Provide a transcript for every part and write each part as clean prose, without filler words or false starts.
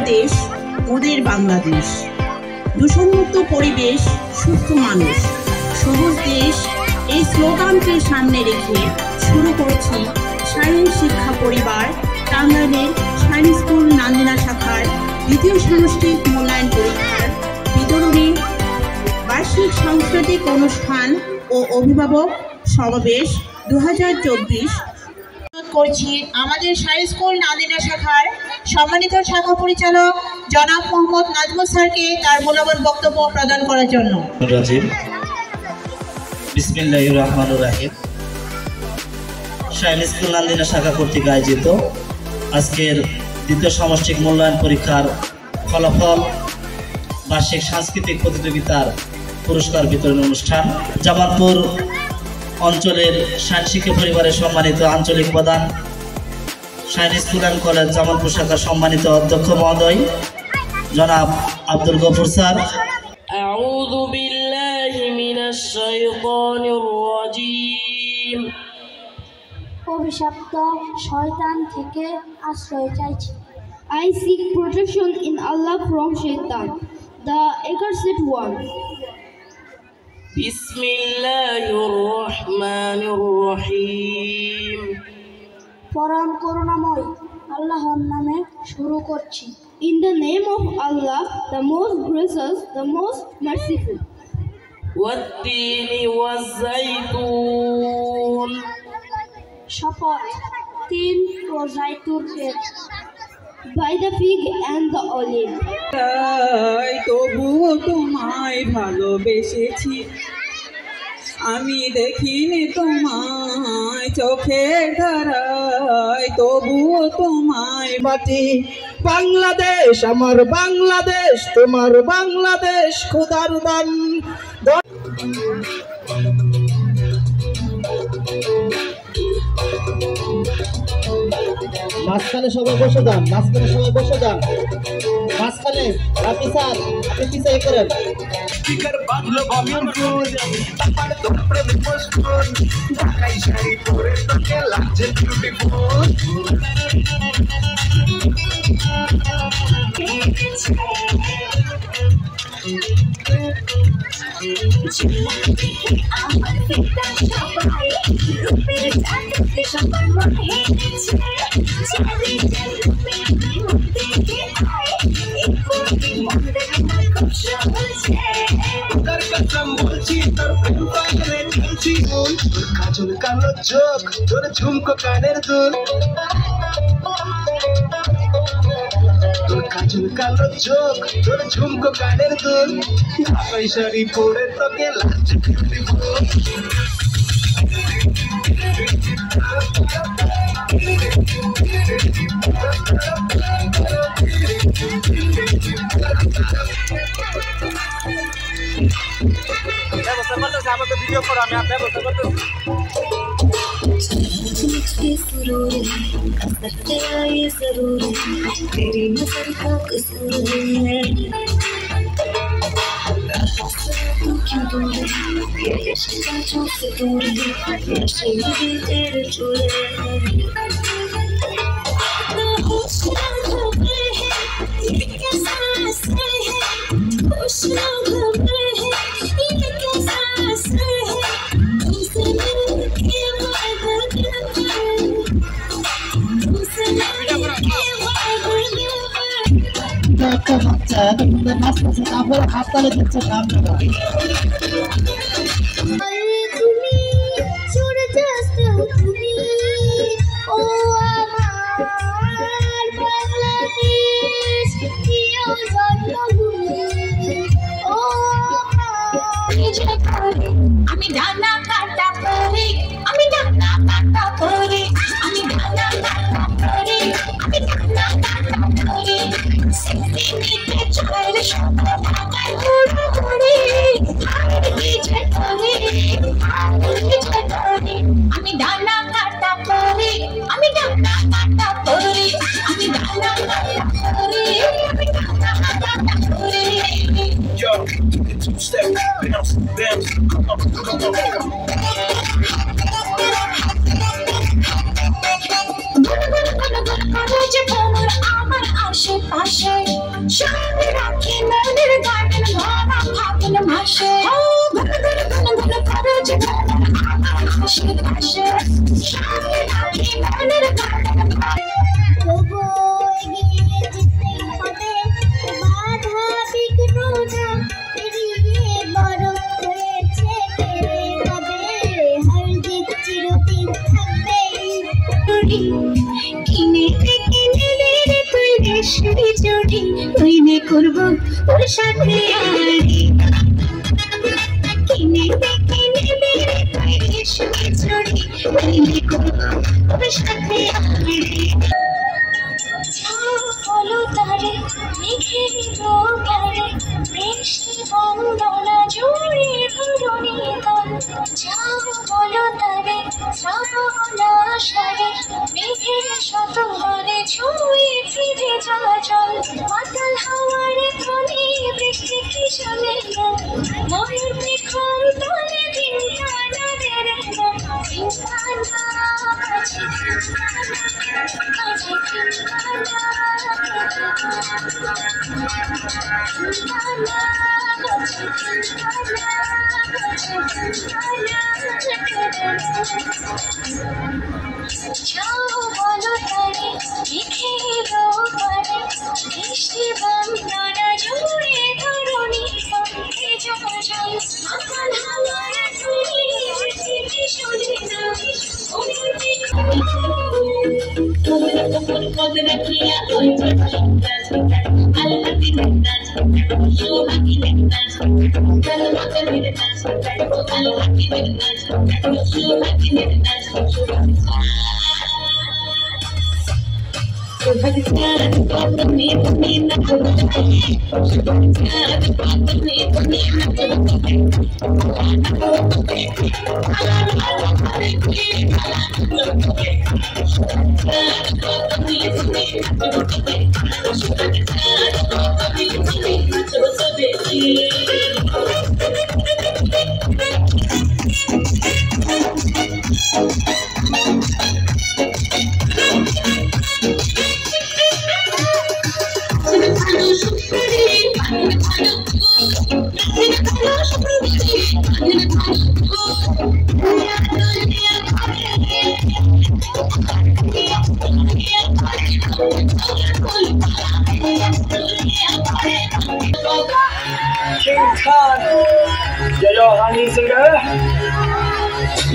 বাংলাদেশ ওদের বাংলাদেশ, দূষণমুক্ত পরিবেশ, সুস্থ মানুষ, সবুজ দেশ এই স্লোগানকে সামনে রেখে শুরু করছি শাহীন শিক্ষা পরিবার টাঙ্গাইলের শাহীন স্কুল নান্দিনা শাখার দ্বিতীয় সাংস্কৃতিক মূল্যায়ন পরীক্ষার বিতরণী বার্ষিক সাংস্কৃতিক অনুষ্ঠান ও অভিভাবক সমাবেশ 2024 করছি আমাদের শাহীন স্কুল নান্দিনা শাখার সম্মানিত শাখা পরিচালক জনাব মোহাম্মদ নাজমুল স্যারকে তার মূল্যবান বক্তব্য প্রদান করার জন্য। বিসমিল্লাহির রহমানির রহিম। শাহীন স্কুল নান্দিনা শাখা কর্তৃক আয়োজিত আজকের দ্বিতীয় সামষ্টিক মূল্যায়ন পরীক্ষার ফলাফল বার্ষিক সাংস্কৃতিক প্রতিযোগিতার পুরস্কার বিতরণ অনুষ্ঠান জামালপুর অঞ্চলের শাহীন শিক্ষা পরিবারের সম্মানিত আঞ্চলিক প্রধান Shaheen school and college Jamalpur শাখার সম্মানিত অধ্যক্ষ মহোদয় জনাব আব্দুল গফুর স্যার। আউযু বিল্লাহি মিনাশ শাইতানির রাজীম। অভিশপ্ত শয়তান থেকে আশ্রয় চাইছি। I seek protection in Allah from Shaitan, the accursed one. বিসমিল্লাহির রহমানির রহিম। পরম করুণাময় আল্লাহর নামে শুরু করছি। In the name of Allah, the most gracious, the most merciful. ওয়াত-তিনি ওয়াজ-যাইতুন। শপথ তিন ও জাইতুনের, by the fig and the olive. তবুও তোমায় ভালোবেসেছি, আমি দেখিনি তোমায় চোখের ধারায়, তবুও তোমায় বাটি। বাংলাদেশ আমার বাংলাদেশ, তোমার বাংলাদেশ খোদার দান। মাঝখানে সবাই বসে যান, মাঝখানে সবাই বসে যান, মাঝখানে আপনি স্যার আপনি পিছিয়ে করেন। স্পিকার বাজলো ভলিউম ফুল, তারপরে তোর প্রেমে মশগুল, ঢাকাই শাড়ি পরে তোকে লাগছে বিউটিফুল। আমার ফিতা সবাই রূপের চাঁদে সবার মনে এনেছে, চারিদিকে রূপের প্রেম দেখে আয়, এই কোটি মন্দির আমার খুব সহজে। তোর কসম বলছি তোর প্রেম পাগলে ঢালছি মন, তোর কাজল কালো চোখ, তোর ঝুমকো কানের দুল, তোর কাজল কালো চোখ, তোর ঝুমকো কানের দুল, ঢাকাই শাড়ি পরে তোকে লাগছে বিউটিফুল। আমাকে ভিডিও করো, আমি আপনার ব্যবস্থা করতেছি। मुझके सुरूर असर तेरा ये जरूर तेरी नजर का कसूर है, तू क्यों दूर ये इश्क जो से दूर है, नशे में भी तेरे चूर है। ना होश ना खबर है, ये कैसा असर है, होश ना खबर है, ये कैसा असर है, तुमसे मिलके একটা বাচ্চা তোমাদের নাচতেছে, তারপরে হাততালি দিচ্ছে আপনারা। তুমি সূর্যাস্ত তুমি, ও আমার বাংলাদেশ প্রিয় জন্মভূমি, ও আমি ডানা কাটা পরে, আমি ডানা কাটা পরে, আমি ডানা কাটা পরে, আমি ডানা কাটা পরে, সিঁড়িতে চড়ে সকাল ঢাকায় ঘুরে ঘুরে, আর বিজয় করে, আর বিজয় করে। আমি ডানা কাটা পরে, আমি ডানা কাটা পরে, আমি ডানা কাটা পরে, আমি ডানা কাটা পরে। Yo, two-step, bounce, bounce, come on, come on. আমার আশেপাশে আশেপাশে সামনে রাখি মনের তবু এগিয়ে যেতে হবে, বাধা বিঘ্ন না পেরিয়ে বড় হয়েছে কে হবে, হার জিত চিরদিন থাকবে। কিনে কিনে রে তুই রেশমি জড়ি, তুই নে করবো তোর সাথে আড়ি। কিনে কিনে রে তুই রেশমি জড়ি, তুই নে করবো তোর সাথে আড়ি। বলো তারে মেঘের রোগারে, বৃষ্টি বন্দনা জুড়ে ধরণী তল। যাও বলো তারে শ্রাবণ আষাঢ়ে, মেঘের শতবরে ছুঁয়ে ফিরে যা জল। মাতাল হাওয়ার ফলে বৃষ্টি কি চলে না, ময়ূর পেখম তলে ভিঙ্গানা দেরে না, ভিঙ্গানা কাছে কাছে ভিঙ্গানা। যাও বলো তারে মেঘের ওপারে, বৃষ্টি বন্দনা জুড়ে ধরণী তলে জল জল। মাতাল হাওয়ার ফলে বৃষ্টি কি চলে না, ময়ূর পেখম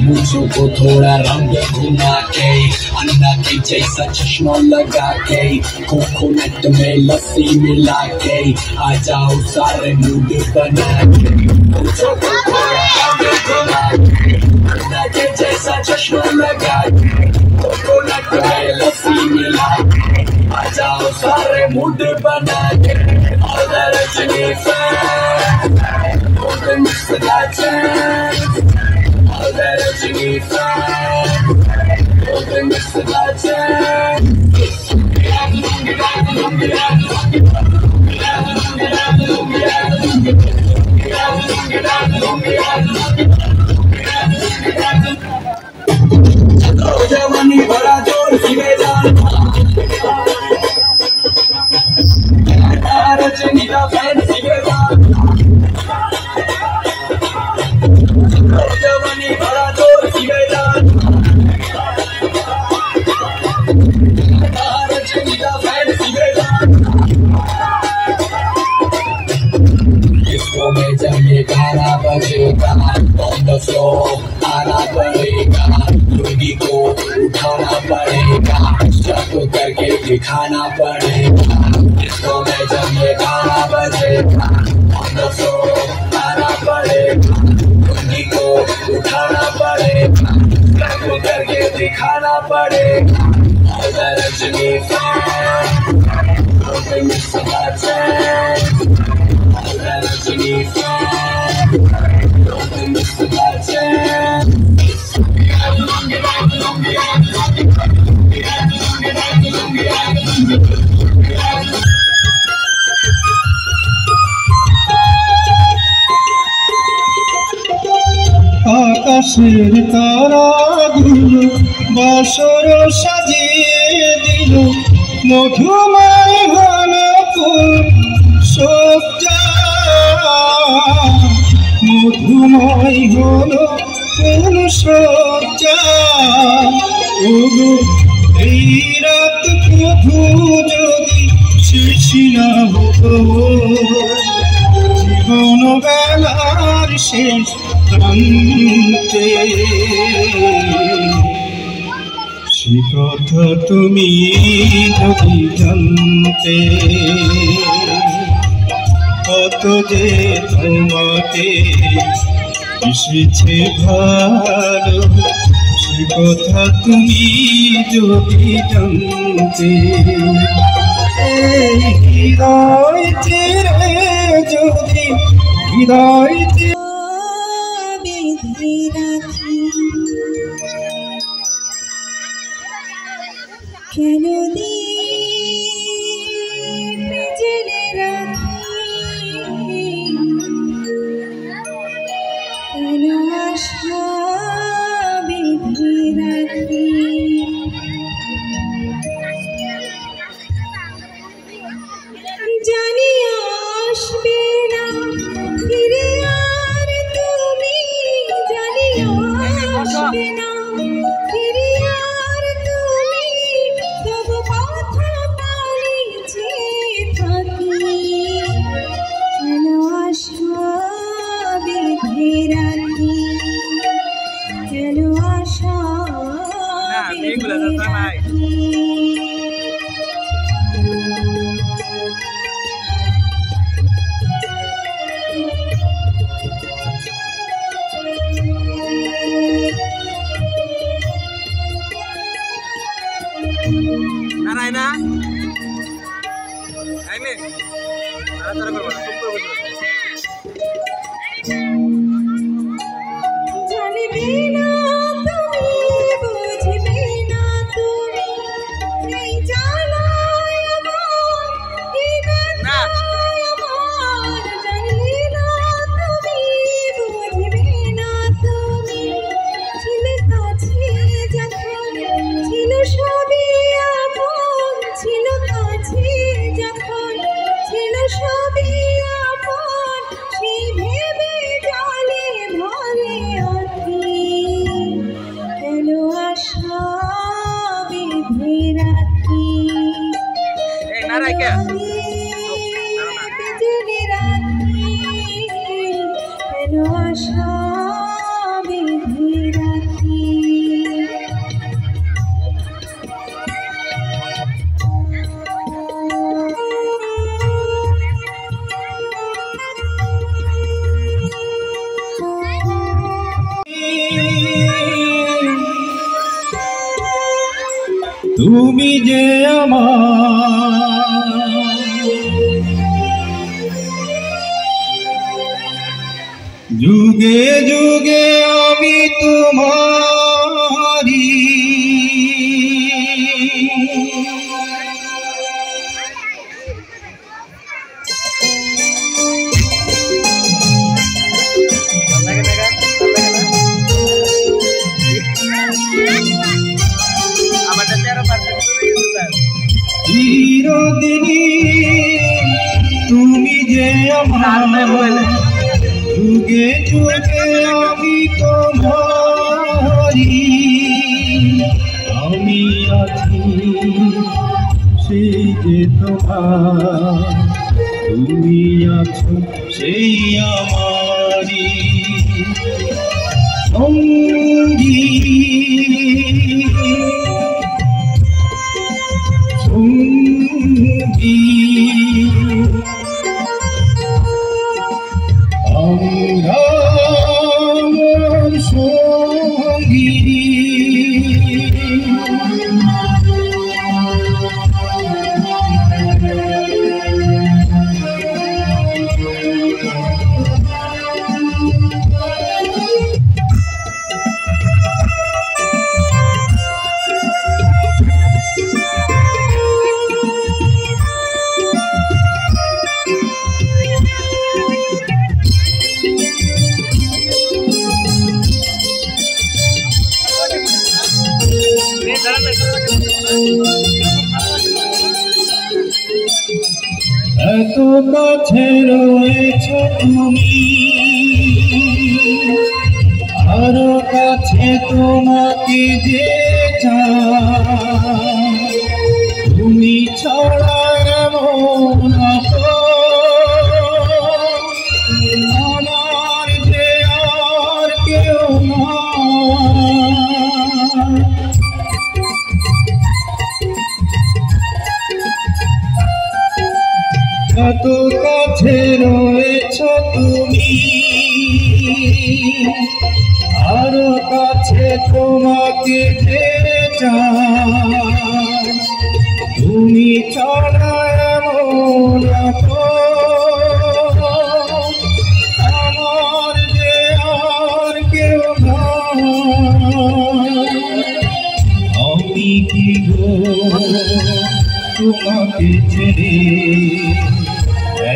मूछों को थोड़ा रंग घुमा के, अन्ना के जैसा चश्मा लगा के, कोकोनट में लस्सी मिला के, आ जाओ सारे मूड बना के। मूछों को थोड़ा रंग घुमा के, अन्ना के जैसा चश्मा लगा के, कोकोनट में लस्सी मिला के, आ जाओ सारे मूड बना के। और Rajni fan, Rajini fan, open Mr. Button. Jawani bada jor sibedan, Rajini da fan sibedan. Jawani bada jor sibedan, Rajini da fan sibedan. Disco में जब ये गाना बजेगा, on the floor आना पड़ेगा, लुंगी को उठाना पड़ेगा, स्टेप करके दिखाना पड़ेगा। Disco में जब ये गाना बजेगा, on the floor आना पड़ेगा, लुंगी को उठाना पड़ेगा, स्टेप करके दिखाना पड़ेगा। Rajni fan, open Mr. Button. Rajini fan, open Mr. Button. আকাশের তারাগুলো বাসর সাজিয়ে দিল, মধুময় ঘন ফুল সজ্জা, মধুময় হলো কোন সজ্জা ওগো এই রাত প্রভু যদি শেষ না হতো জীবন বেলার শেষ প্রান্তে সে কথা তুমি যদি জানতে কত যে তোমাকে এসেছে ভালো সে কথা তুমি যদি জানতে হৃদয় চিরে যদি হৃদয় বেঁধে রাখি কেন দীপ জেলে রাখি কেন আশা বেঁধে রাখি জানি আসবে না ফিরে আর তুমি জানি আসবে না ফিরে আর তুমি তবু কথা পালিয়েছে থাকি কেন আশা বেঁধে রাখি কেন আশা বেঁধে রাখি নারায়ণা আইনে তাড়াতাড়ি করব না চুপ করে বসে জানবে না তুমি বুঝবে না তুমি এই জ্বালায় আমার এই ব্যথায় আমার জানবে না তুমি বুঝবে না তুমি ছিলে কাছে যখন ছিল সবই আপন ছিল কাছে যখন ছিল সবই আপন সেই ভেবে জলে ভরে আঁকি কেন আশা বেঁধে রাখি এই নারাই কে জেনে রাখি কেন আশা বেঁধে রাখি তুমি যে আমার যুগে যুগে আমি তোমারি চিরদিনই তুমি যে আমার যুগে যুগে আমি তোমারি আমি আছি সেই যে তোমার তুমি আছো সেই আমারি সঙ্গী এত কাছে রয়েছ তুমি কাছে তোমাকে যে চাই, তুমি ছাড়া এমন আমার যে আর কেউ না। কত কাছে রয়েছ তুমি, আরো কাছে তোমাকে যে চাই, তুমি ছাড়া এমন আমার যে আর কেউ না। আমি কি গো তোমাকে ছেড়ে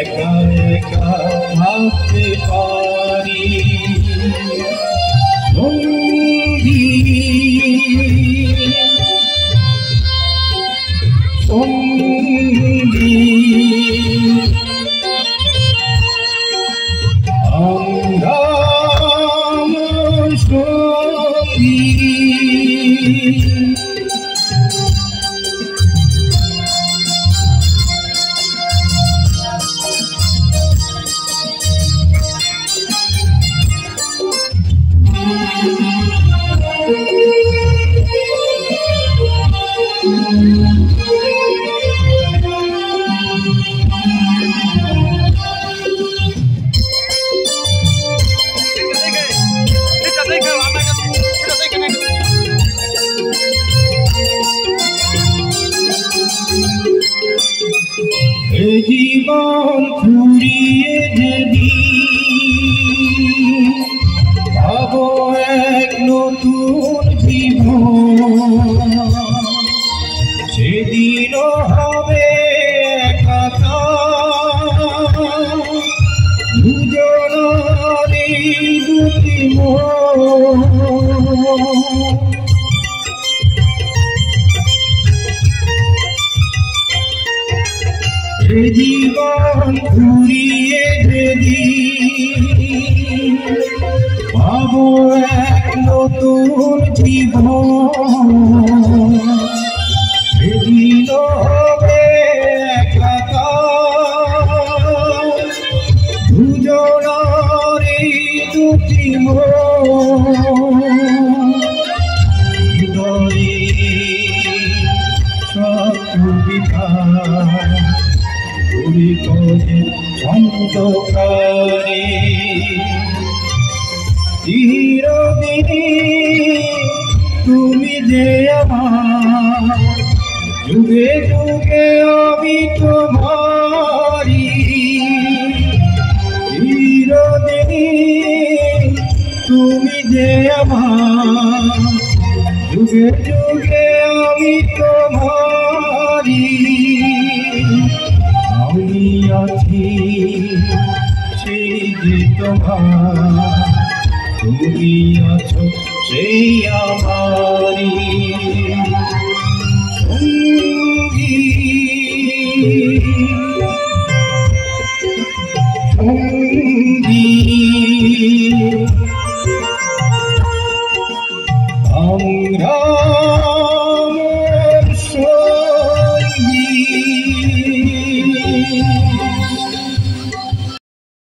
একা একা থাকতে পারি? সঙ্গী সঙ্গী আমরা সঙ্গী। জীবন ফুরিয়ে যেদিন পাবো এক নতুন জীবন, সেদিনও হবে একা দুজনারই দুটি মন। জীবন ঘুরিয়ে যেদিন পাবো এক নতুন জীবন, সেদিন হবে একা দুজনারই দুটি মন। হৃদয়ে সব কবিতা অন্ধকারে চিরদিনে তুমি যে আমার, যুগে যুগে আমি তোমারি। চিরদিনে তুমি যে আমার, যুগে যুগে আমি তোমারি। আমি আছি সেই যে তোমার, তুমি আছো সেই আমারি সঙ্গী সঙ্গী। আমরা